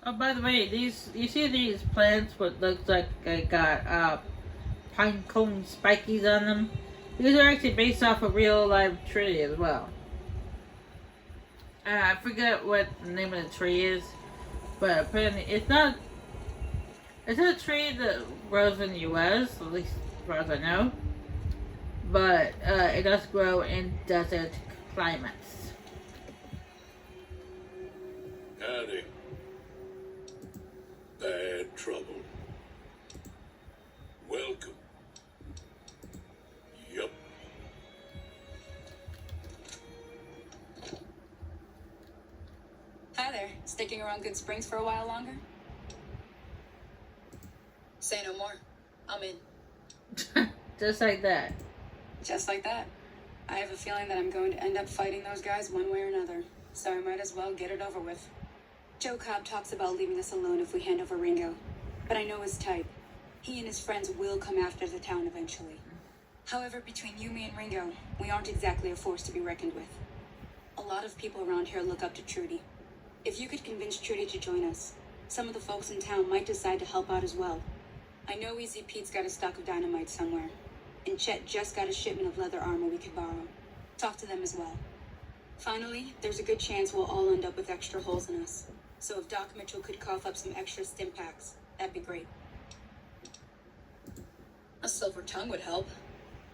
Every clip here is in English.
Oh, by the way, these you see these plants what looks like they got pine cone spikies on them. These are actually based off a real live tree as well. I forget what the name of the tree is, but apparently it's not. It's a tree that grows in the U.S. At least as far as I know, but it does grow in desert climates. Howdy. Bad trouble. Welcome. Yup. Hi there. Sticking around Good Springs for a while longer? Say no more. I'm in. Just like that. Just like that. I have a feeling that I'm going to end up fighting those guys one way or another, so I might as well get it over with. Joe Cobb talks about leaving us alone if we hand over Ringo, but I know his type. He and his friends will come after the town eventually. However, between you, me, and Ringo, we aren't exactly a force to be reckoned with. A lot of people around here look up to Trudy. If you could convince Trudy to join us, some of the folks in town might decide to help out as well. I know Easy Pete's got a stock of dynamite somewhere, and Chet just got a shipment of leather armor we could borrow. Talk to them as well. Finally, there's a good chance we'll all end up with extra holes in us. So if Doc Mitchell could cough up some extra stim packs, that'd be great. A silver tongue would help.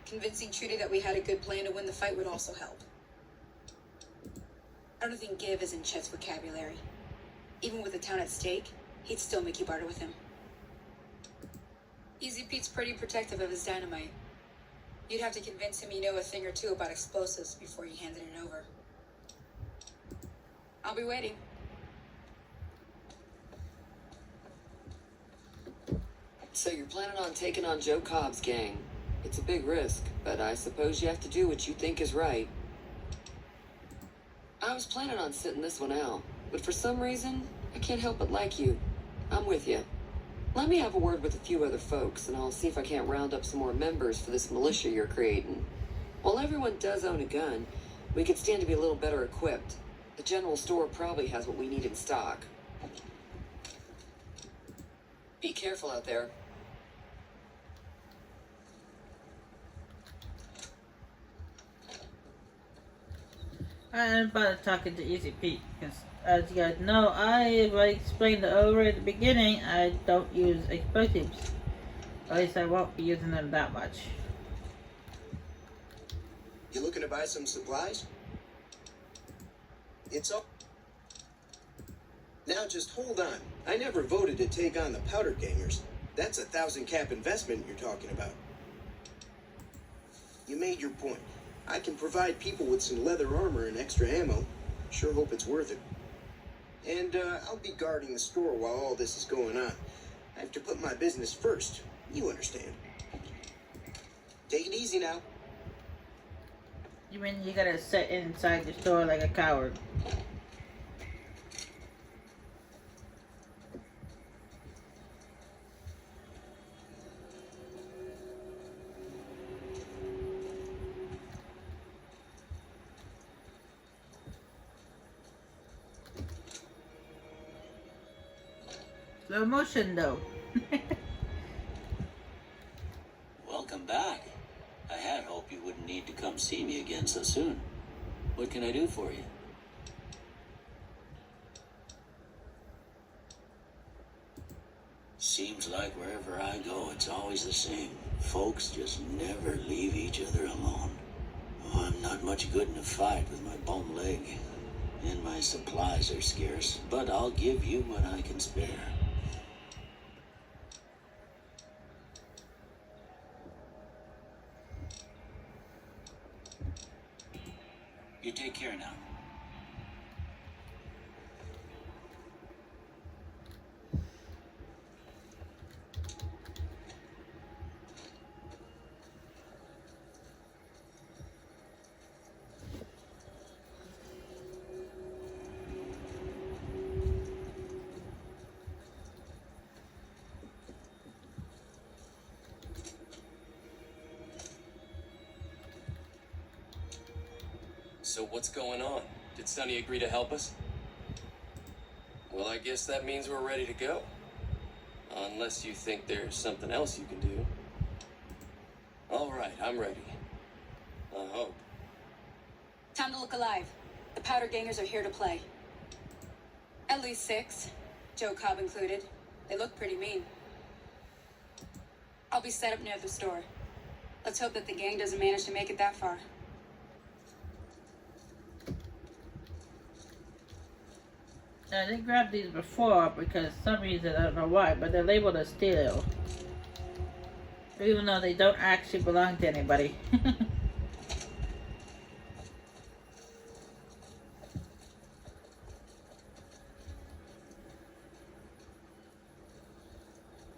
Convincing Trudy that we had a good plan to win the fight would also help. I don't think give is in Chet's vocabulary. Even with the town at stake, he'd still make you barter with him. Easy Pete's pretty protective of his dynamite. You'd have to convince him you know a thing or two about explosives before you handed it over. I'll be waiting. So you're planning on taking on Joe Cobb's gang. It's a big risk, but I suppose you have to do what you think is right. I was planning on sitting this one out, but for some reason, I can't help but like you. I'm with you. Let me have a word with a few other folks, and I'll see if I can't round up some more members for this militia you're creating. While everyone does own a gun, we could stand to be a little better equipped. The general store probably has what we need in stock. Be careful out there. I'm about to talk to Easy Pete because, as you guys know, I already explained over at the beginning. I don't use explosives. At least I won't be using them that much. You looking to buy some supplies? It's all. Now just hold on. I never voted to take on the powder gangers. That's a 1,000 cap investment you're talking about. You made your point. I can provide people with some leather armor and extra ammo. Sure hope it's worth it. And I'll be guarding the store while all this is going on. I have to put my business first. You understand. Take it easy now. You mean you gotta sit inside the store like a coward? Slow motion though. Welcome back. I had hoped you wouldn't need to come see me again so soon. What can I do for you? Seems like wherever I go, it's always the same. Folks just never leave each other alone. Oh, I'm not much good in a fight with my bum leg, and my supplies are scarce, but I'll give you what I can spare. You take care now. So what's going on? Did Sonny agree to help us? Well, I guess that means we're ready to go. Unless you think there's something else you can do. All right, I'm ready. I hope. Time to look alive. The powder gangers are here to play. At least 6, Joe Cobb included. They look pretty mean. I'll be set up near the store. Let's hope that the gang doesn't manage to make it that far. I didn't grab these before because some reason, I don't know why, but they're labeled as steel. Even though they don't actually belong to anybody.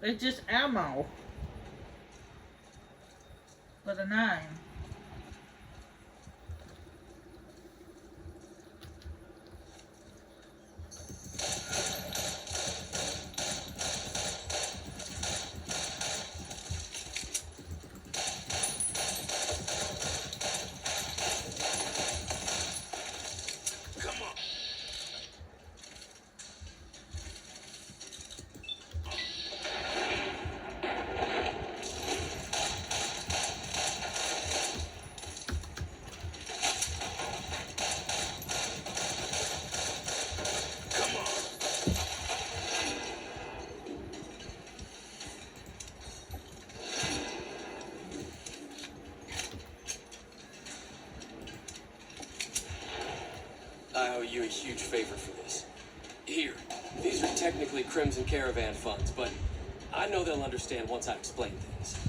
It's just ammo. With a 9. Come on. Come on. I owe you a huge favor for this. Here, these are technically Crimson Caravan funds, but I know they'll understand once I explain things.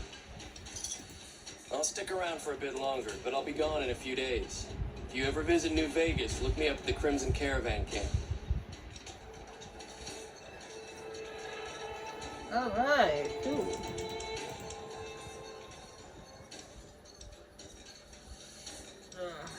I'll stick around for a bit longer, but I'll be gone in a few days. If you ever visit New Vegas, look me up at the Crimson Caravan camp. Alright, cool. Ugh.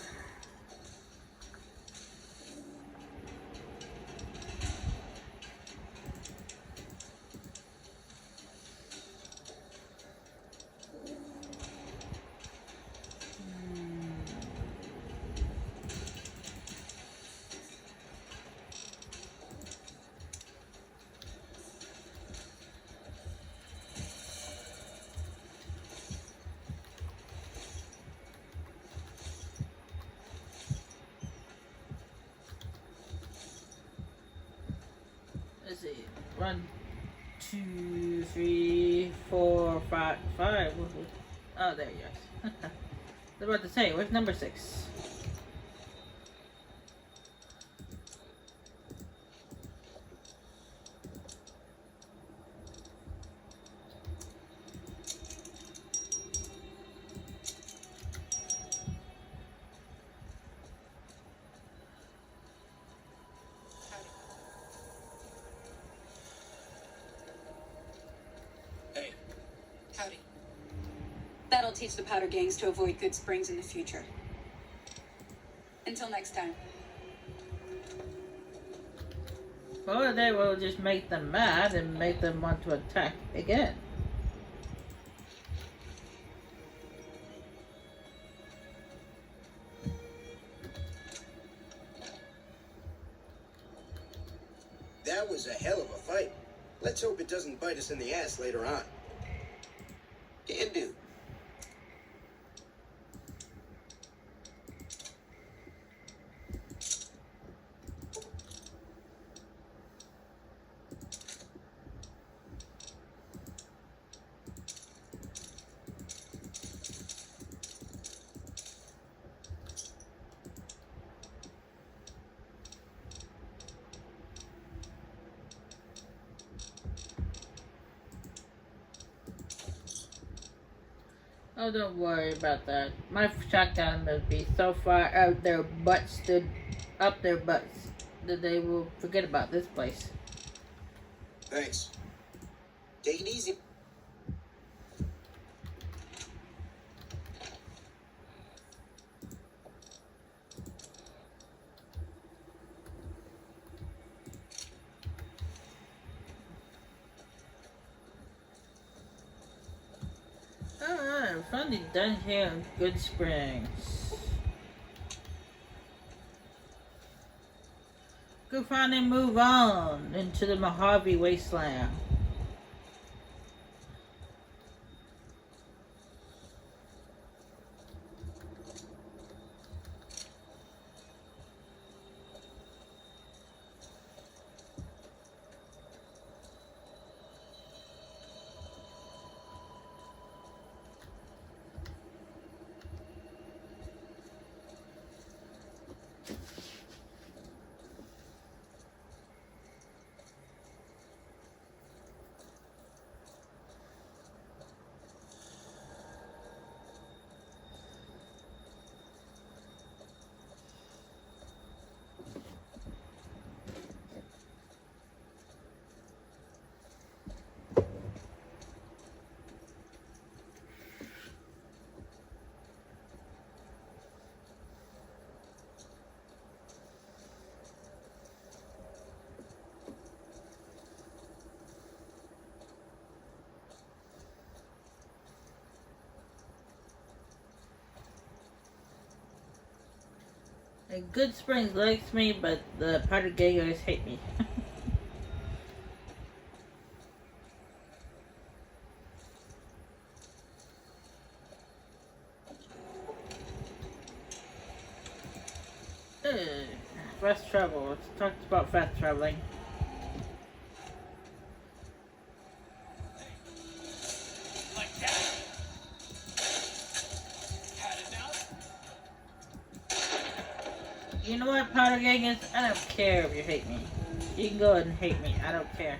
Let's see. 1, 2, 3, 4, 5, 5. Oh, there you go. I was about to say, where's number 6? Hey, Howdy. That'll teach the powder gangs to avoid Good Springs in the future. Until next time. Or they will just make them mad and make them want to attack again. That was a hell of a fight. Let's hope it doesn't bite us in the ass later on. Can do. Oh, don't worry about that. My shotgun will be so far out their butts, up their butts, that they will forget about this place. Thanks. Take it easy. Alright, finally done here in Good Springs. Go finally move on into the Mojave Wasteland. Good Springs likes me, but the Powder Gay guys hate me. Fast travel. Let's talk about fast traveling. Like that. Had enough? You know what, Powder Gang is? I don't care if you hate me. You can go ahead and hate me. I don't care.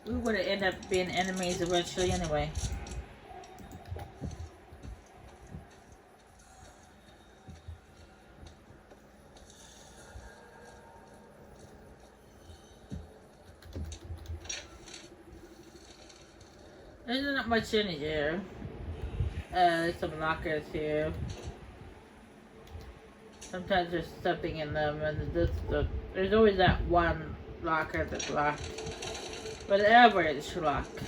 We would have ended up being enemies eventually anyway. There's not much in here. There's some lockers here. Sometimes there's something in them, and there's always that one locker that's locked. Whatever it's locked.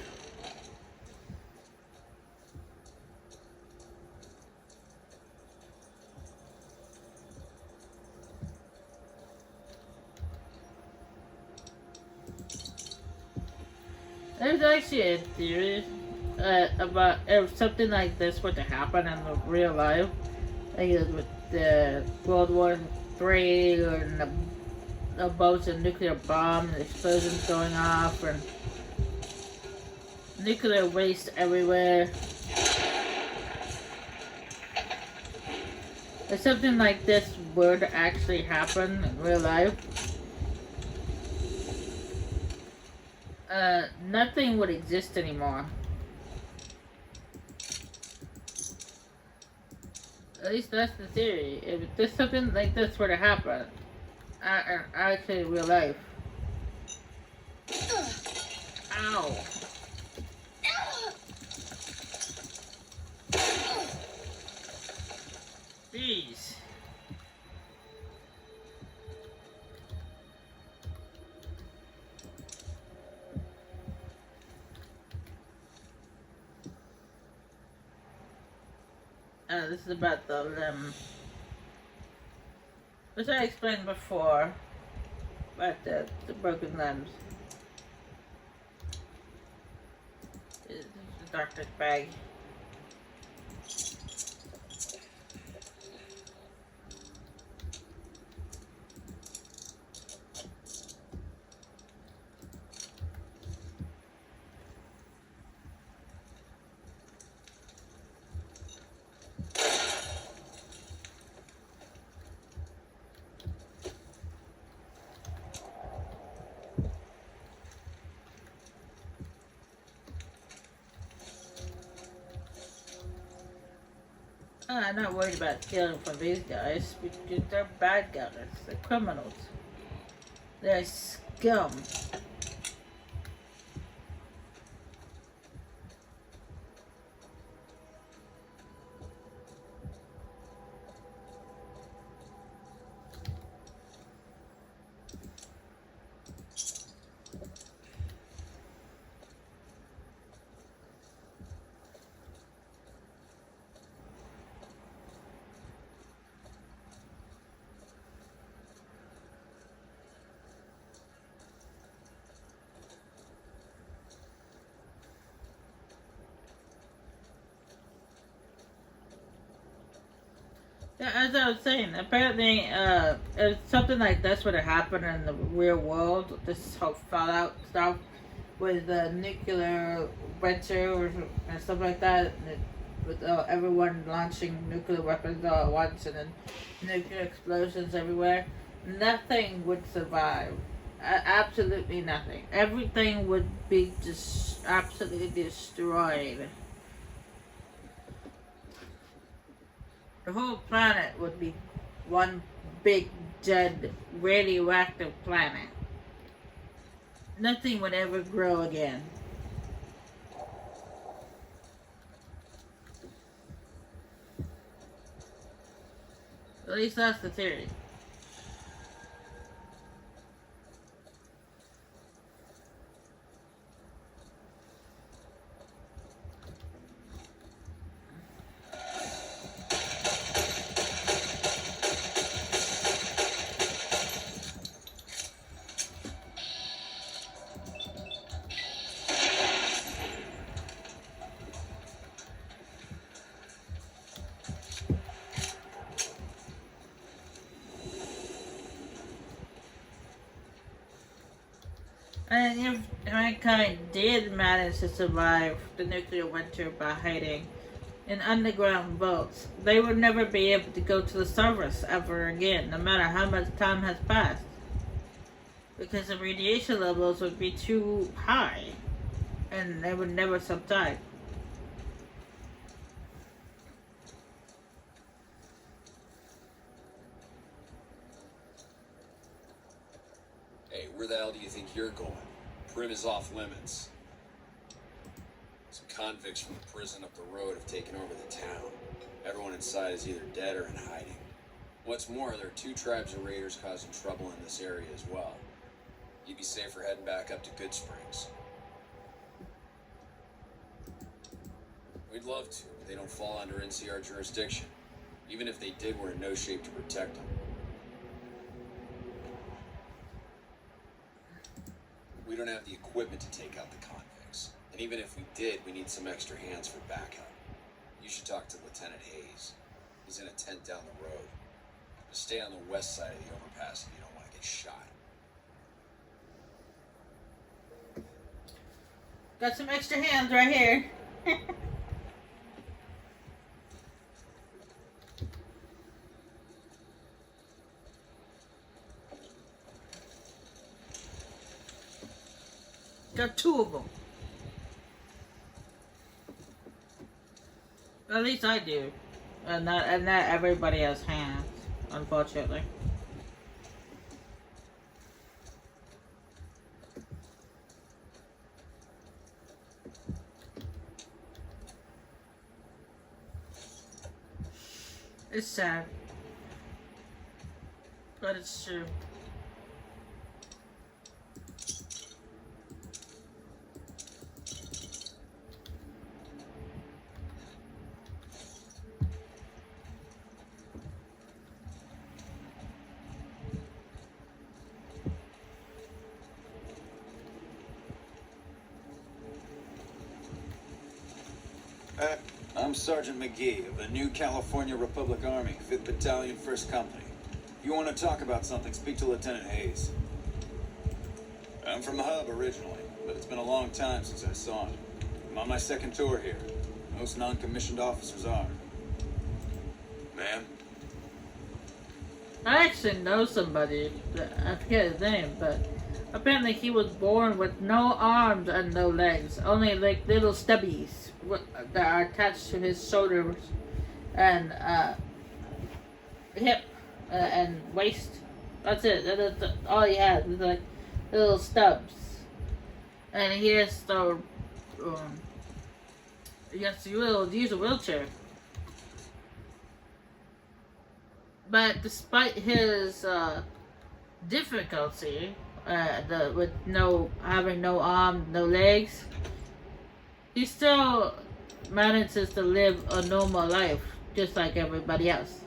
There's actually a theory about if something like this were to happen in the real life, like with the World War III or the boats and nuclear bomb and explosions going off and nuclear waste everywhere. If something like this were to actually happen in real life, nothing would exist anymore. At least that's the theory. If there's something like this were to happen, actually in real life. Ow. Jeez. This is about the limb. Which I explained before. About the broken limbs. This is the doctor's bag. I'm not worried about stealing from these guys because they're bad guys. They're criminals. They're scum. Yeah, as I was saying, apparently, it's something like this would have happened in the real world. This whole Fallout stuff with nuclear winter and stuff like that, with everyone launching nuclear weapons all at once and then nuclear explosions everywhere. Nothing would survive. Absolutely nothing. Everything would be just absolutely destroyed. The whole planet would be one big, dead, radioactive planet. Nothing would ever grow again. At least that's the theory. And if mankind did manage to survive the nuclear winter by hiding in underground vaults, they would never be able to go to the surface ever again, no matter how much time has passed. Because the radiation levels would be too high, and they would never subside. Hey, where the hell do you think you're going? Prim is off limits. Some convicts from the prison up the road have taken over the town. Everyone inside is either dead or in hiding. What's more, there are 2 tribes of raiders causing trouble in this area as well. You'd be safer heading back up to Good Springs. We'd love to, but they don't fall under NCR jurisdiction. Even if they did, we're in no shape to protect them. We don't have the equipment to take out the convicts. And even if we did, we need some extra hands for backup. You should talk to Lieutenant Hayes. He's in a tent down the road. Just stay on the west side of the overpass if you don't want to get shot. Got some extra hands right here. Got 2 of them. At least I do. And not everybody has hands, unfortunately. It's sad. But it's true. I'm Sergeant McGee of the New California Republic Army, 5th Battalion, 1st Company. If you want to talk about something, speak to Lieutenant Hayes. I'm from the hub originally, but it's been a long time since I saw him. I'm on my 2nd tour here. Most non-commissioned officers are. Ma'am? I actually know somebody, I forget his name, but apparently he was born with no arms and no legs, only like little stubbies that are attached to his shoulders and hip and waist. That's it. That's all he has. It's like little stubs, and he has to use a wheelchair. But despite his difficulty, with having no arms, no legs, he still manages to live a normal life, just like everybody else.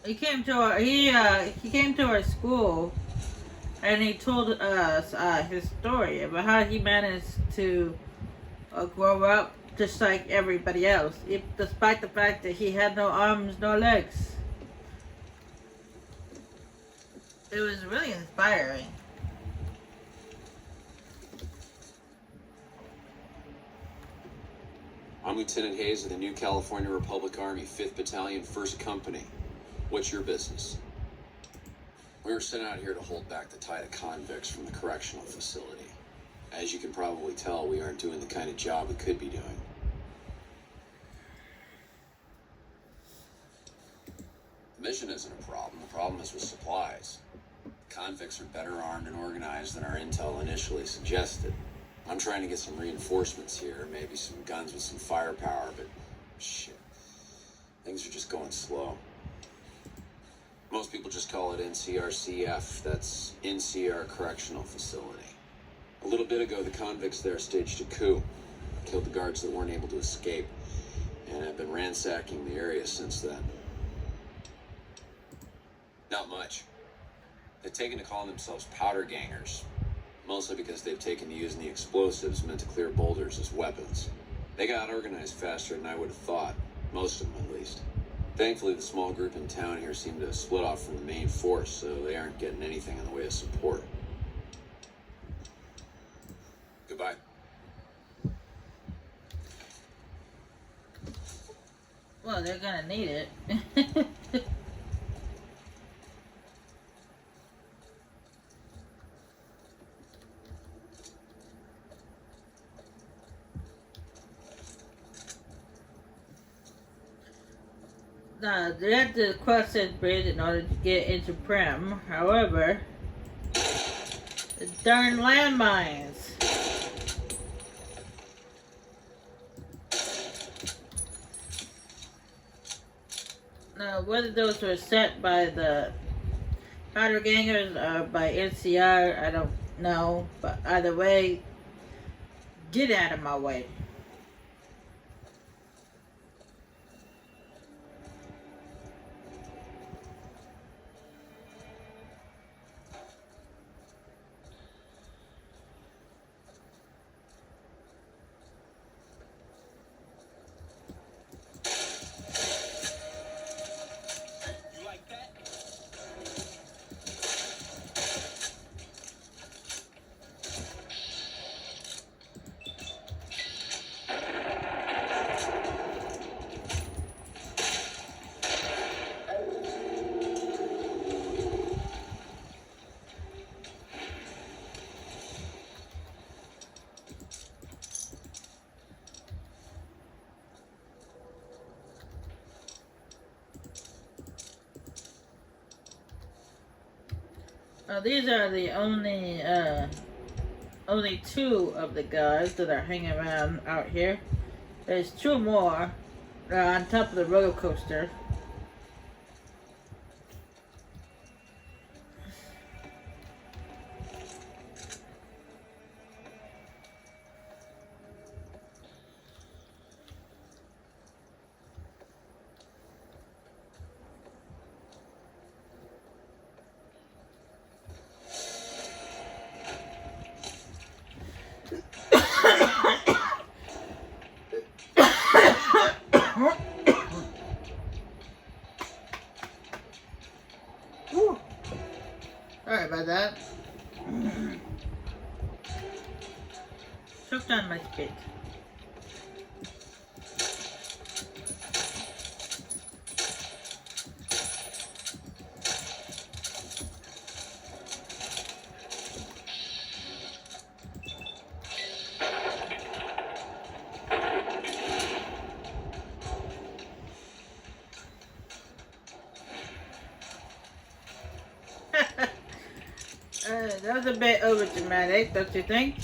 he came to our school, and he told us his story about how he managed to grow up just like everybody else, despite the fact that he had no arms, no legs. It was really inspiring. I'm Lieutenant Hayes of the New California Republic Army, 5th Battalion, 1st Company. What's your business? We were sent out here to hold back the tide of convicts from the correctional facility. As you can probably tell, we aren't doing the kind of job we could be doing. The mission isn't a problem. The problem is with supplies. Convicts are better armed and organized than our intel initially suggested. I'm trying to get some reinforcements here, maybe some guns with some firepower, but shit. Things are just going slow. Most people just call it NCRCF. That's NCR Correctional Facility. A little bit ago, the convicts there staged a coup. Killed the guards that weren't able to escape. And have been ransacking the area since then. Not much. They've taken to calling themselves powder gangers. Mostly because they've taken to using the explosives meant to clear boulders as weapons. They got organized faster than I would have thought. Most of them, at least. Thankfully, the small group in town here seem to have split off from the main force, so they aren't getting anything in the way of support. Goodbye. Well, they're gonna need it. Now, they had to cross this bridge in order to get into Prim. However, the darn landmines. Now, whether those were set by the powder gangers or by NCR, I don't know. But either way, get out of my way. These are the only two of the guys that are hanging around out here. There's two more on top of the roller coaster. Sorry about that. Choked on my spit. That was a bit over dramatic, don't you think?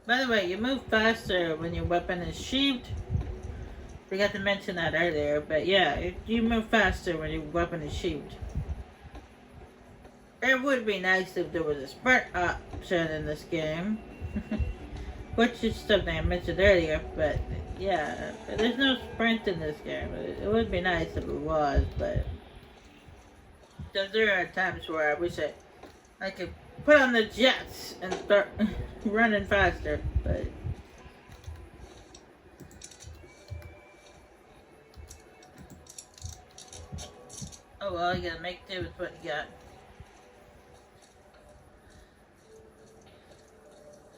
By the way, you move faster when your weapon is sheathed Forgot to mention that earlier, but yeah, you move faster when your weapon is sheathed. It would be nice if there was a sprint option in this game. Which is something I mentioned earlier, but yeah, there's no sprint in this game. It would be nice if it was, but there are times where I wish I could put on the jets and start running faster, but oh well, you gotta make do with what you got.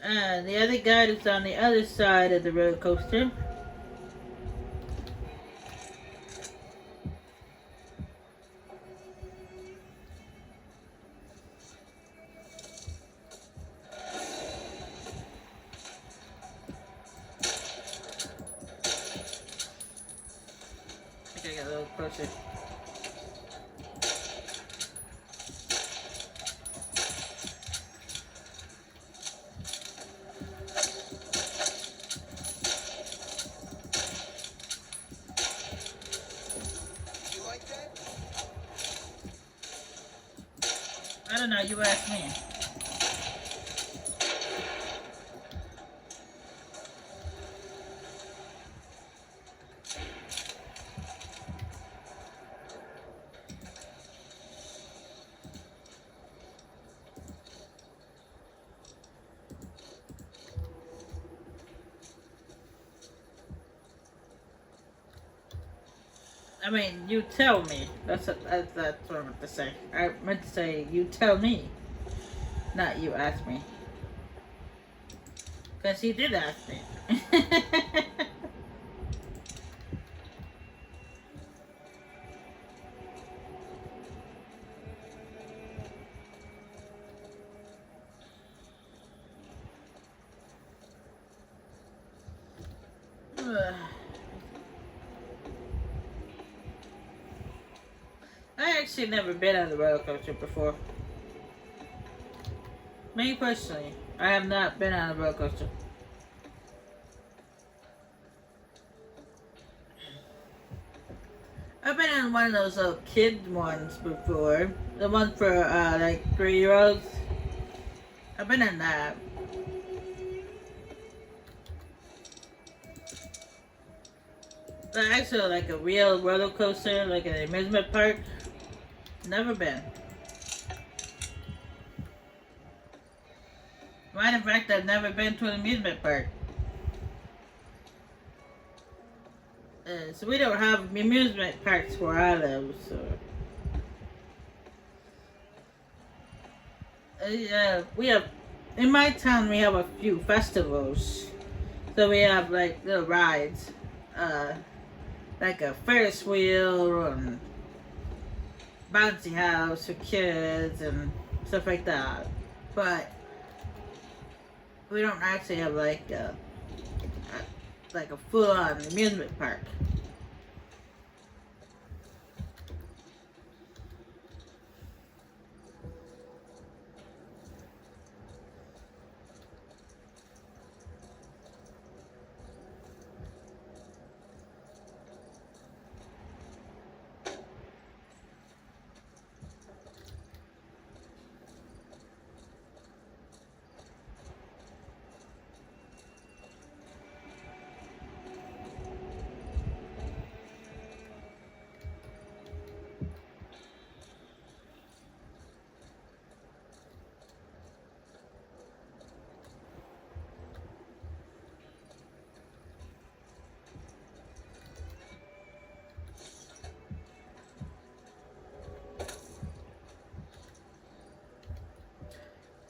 And the other guy is on the other side of the roller coaster. I gotta get a little closer. I don't know, you ask me. I mean, you tell me. That's what I meant to say. I meant to say, you tell me. Not you ask me. Because he did ask me. I actually never been on the roller coaster before. Me personally, I have not been on a roller coaster. I've been on one of those little kid ones before. The one for like 3-year-olds. I've been in that. But actually like a real roller coaster, like an amusement park. Never been. Matter of fact, I've never been to an amusement park. So we don't have amusement parks where I live, so. We have, in my town we have a few festivals. So we have like little rides. Like a Ferris wheel and bouncy house for kids and stuff like that. But we don't actually have like a full-on amusement park.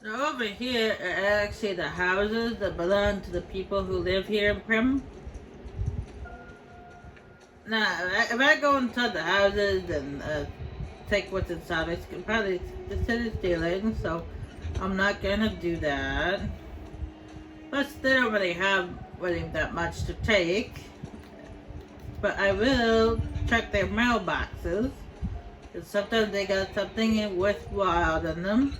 Now over here are actually the houses that belong to the people who live here in Prim. Now, if I go inside the houses and take what's inside, I can probably consider stealing, so I'm not gonna do that. Plus, they don't really have that much to take. But I will check their mailboxes, because sometimes they got something worthwhile in them.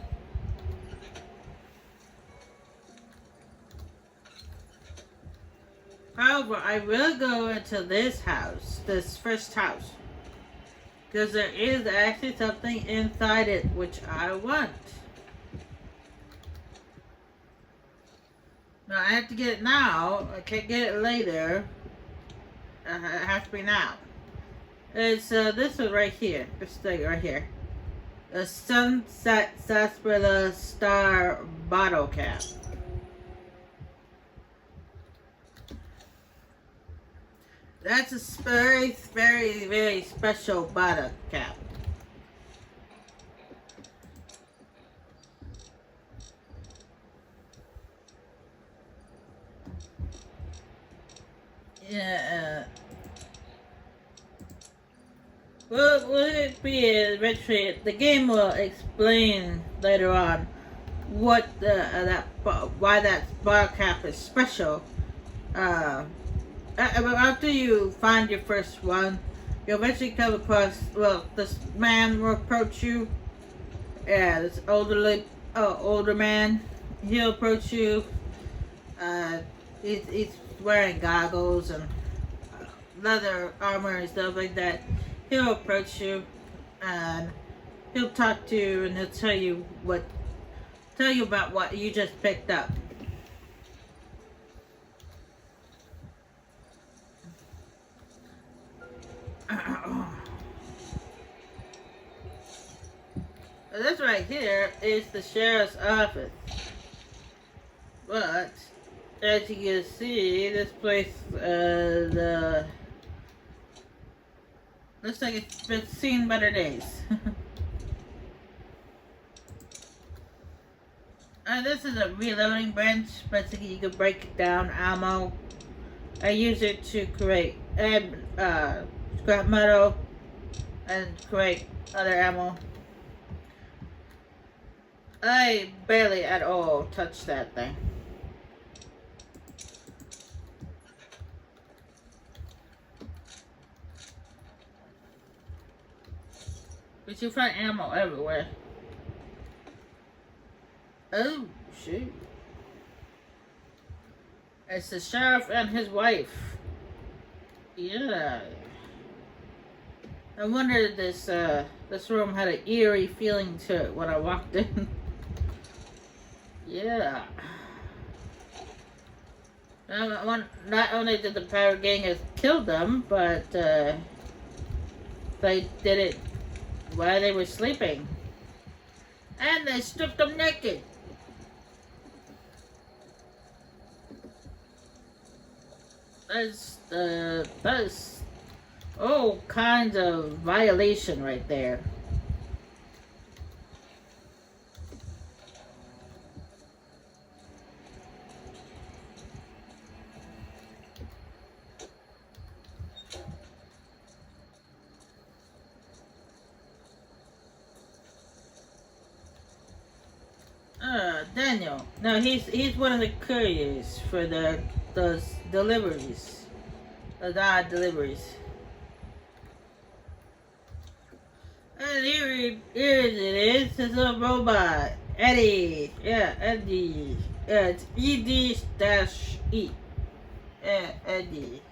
However, I will go into this house, this first house, because there is actually something inside it which I want. Now I have to get it now. I can't get it later. It has to be now. It's this one right here. This thing right here. A sunset sarsaparilla star bottle cap. That's a very, very, very special bottle cap. Yeah. Will it be eventually? The game will explain later on what why that bottle cap is special. After you find your first one, you'll eventually come across, well, this man will approach you. Yeah, this older man. He'll approach you. He's wearing goggles and leather armor and stuff like that. He'll approach you and he'll talk to you and he'll tell you about what you just picked up. This right here is the sheriff's office. But as you can see, this place looks like it's been seen better days. This is a reloading bench. Basically, you can break down ammo. I use it to create scrap metal and create other ammo. I barely at all touch that thing. But you find ammo everywhere. Oh, shoot. It's the sheriff and his wife. Yeah. I wondered this room had an eerie feeling to it when I walked in. Yeah. Not only did the pirate gang kill them, but they did it while they were sleeping. And they stripped them naked. That's all kinds of violation right there. Daniel. No, he's one of the couriers for those deliveries. Those odd deliveries. And here it is. It's a robot. Eddie. Yeah, Eddie. It's ED-E. Yeah, Eddie.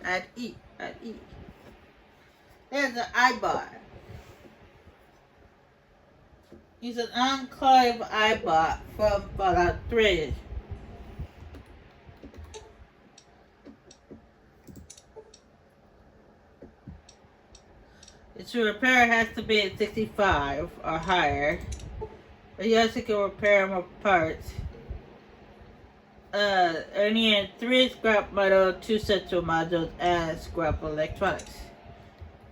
At E. There's an iBot. He's an Enclave iBot from Fallout 3. Its repair has to be at 65 or higher. But you also can repair more parts. I need 3 scrap metal, 2 central modules, and scrap electronics.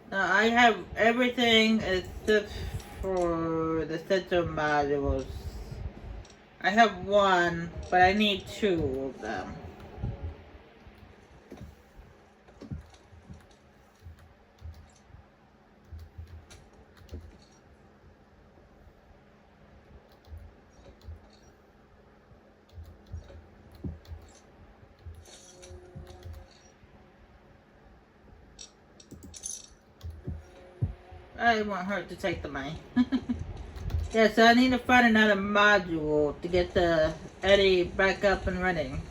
Now I have everything except for the central modules. I have 1, but I need 2 of them. I want her to take the money. Yeah, so I need to find another module to get the Eddie back up and running.